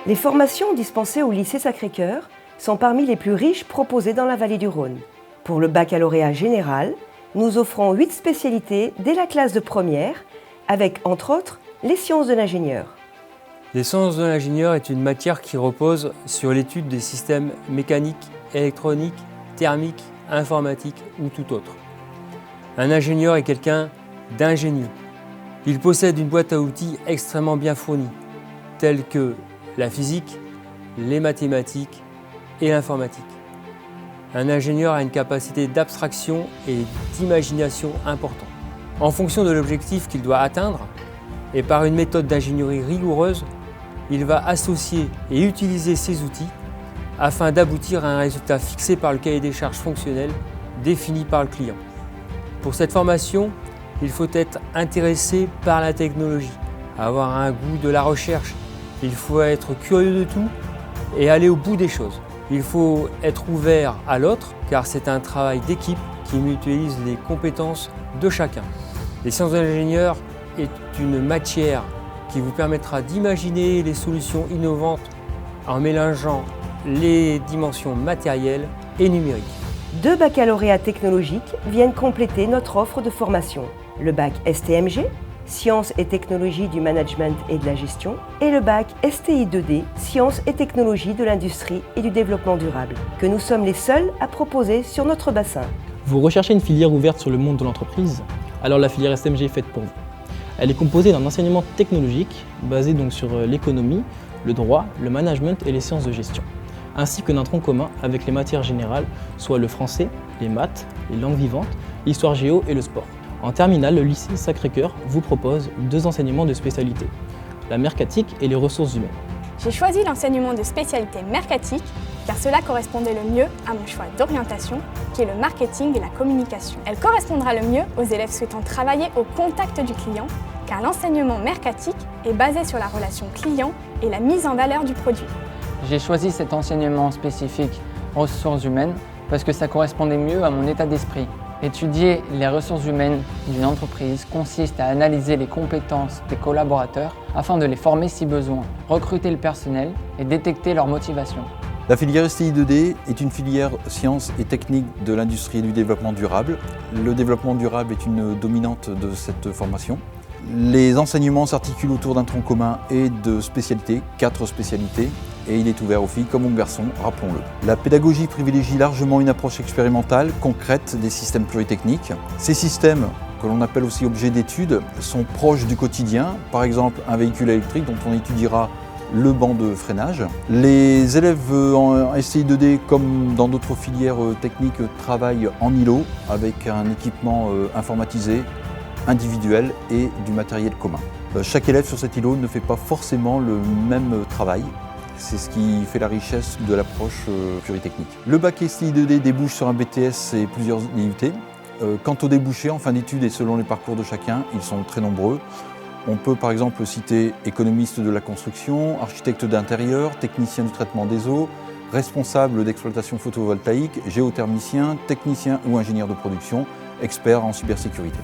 Les formations dispensées au lycée Sacré-Cœur sont parmi les plus riches proposées dans la vallée du Rhône. Pour le baccalauréat général, nous offrons 8 spécialités dès la classe de première, avec entre autres les sciences de l'ingénieur. Les sciences de l'ingénieur est une matière qui repose sur l'étude des systèmes mécaniques, électroniques, thermiques, informatiques ou tout autre. Un ingénieur est quelqu'un d'ingénieux. Il possède une boîte à outils extrêmement bien fournie, telle que la physique, les mathématiques et l'informatique. Un ingénieur a une capacité d'abstraction et d'imagination importante. En fonction de l'objectif qu'il doit atteindre, et par une méthode d'ingénierie rigoureuse, il va associer et utiliser ces outils afin d'aboutir à un résultat fixé par le cahier des charges fonctionnel défini par le client. Pour cette formation, il faut être intéressé par la technologie, avoir un goût de la recherche. Il faut être curieux de tout et aller au bout des choses. Il faut être ouvert à l'autre car c'est un travail d'équipe qui mutualise les compétences de chacun. Les sciences de l'ingénieur est une matière qui vous permettra d'imaginer les solutions innovantes en mélangeant les dimensions matérielles et numériques. 2 baccalauréats technologiques viennent compléter notre offre de formation. Le bac STMG, Sciences et technologies du management et de la gestion, et le bac STI 2D, Sciences et technologies de l'industrie et du développement durable, que nous sommes les seuls à proposer sur notre bassin. Vous recherchez une filière ouverte sur le monde de l'entreprise? Alors la filière STMG est faite pour vous. Elle est composée d'un enseignement technologique basé donc sur l'économie, le droit, le management et les sciences de gestion, ainsi que d'un tronc commun avec les matières générales, soit le français, les maths, les langues vivantes, l'histoire géo et le sport. En terminale, le lycée Sacré-Cœur vous propose 2 enseignements de spécialité, la mercatique et les ressources humaines. J'ai choisi l'enseignement de spécialité mercatique car cela correspondait le mieux à mon choix d'orientation qui est le marketing et la communication. Elle correspondra le mieux aux élèves souhaitant travailler au contact du client car l'enseignement mercatique est basé sur la relation client et la mise en valeur du produit. J'ai choisi cet enseignement spécifique ressources humaines parce que ça correspondait mieux à mon état d'esprit. Étudier les ressources humaines d'une entreprise consiste à analyser les compétences des collaborateurs afin de les former si besoin, recruter le personnel et détecter leur motivation. La filière STI 2D est une filière sciences et techniques de l'industrie et du développement durable. Le développement durable est une dominante de cette formation. Les enseignements s'articulent autour d'un tronc commun et de spécialités, 4 spécialités, et il est ouvert aux filles comme aux garçons, rappelons-le. La pédagogie privilégie largement une approche expérimentale, concrète des systèmes pluritechniques. Ces systèmes, que l'on appelle aussi objets d'étude, sont proches du quotidien, par exemple un véhicule électrique dont on étudiera le banc de freinage. Les élèves en STI 2D, comme dans d'autres filières techniques, travaillent en îlot avec un équipement informatisé, individuel et du matériel commun. Chaque élève sur cet îlot ne fait pas forcément le même travail. C'est ce qui fait la richesse de l'approche pluritechnique. Le bac STI 2D débouche sur un BTS et plusieurs DUT. Quant aux débouchés en fin d'études et selon les parcours de chacun, ils sont très nombreux. On peut par exemple citer économiste de la construction, architecte d'intérieur, technicien du traitement des eaux, responsable d'exploitation photovoltaïque, géothermicien, technicien ou ingénieur de production, expert en cybersécurité.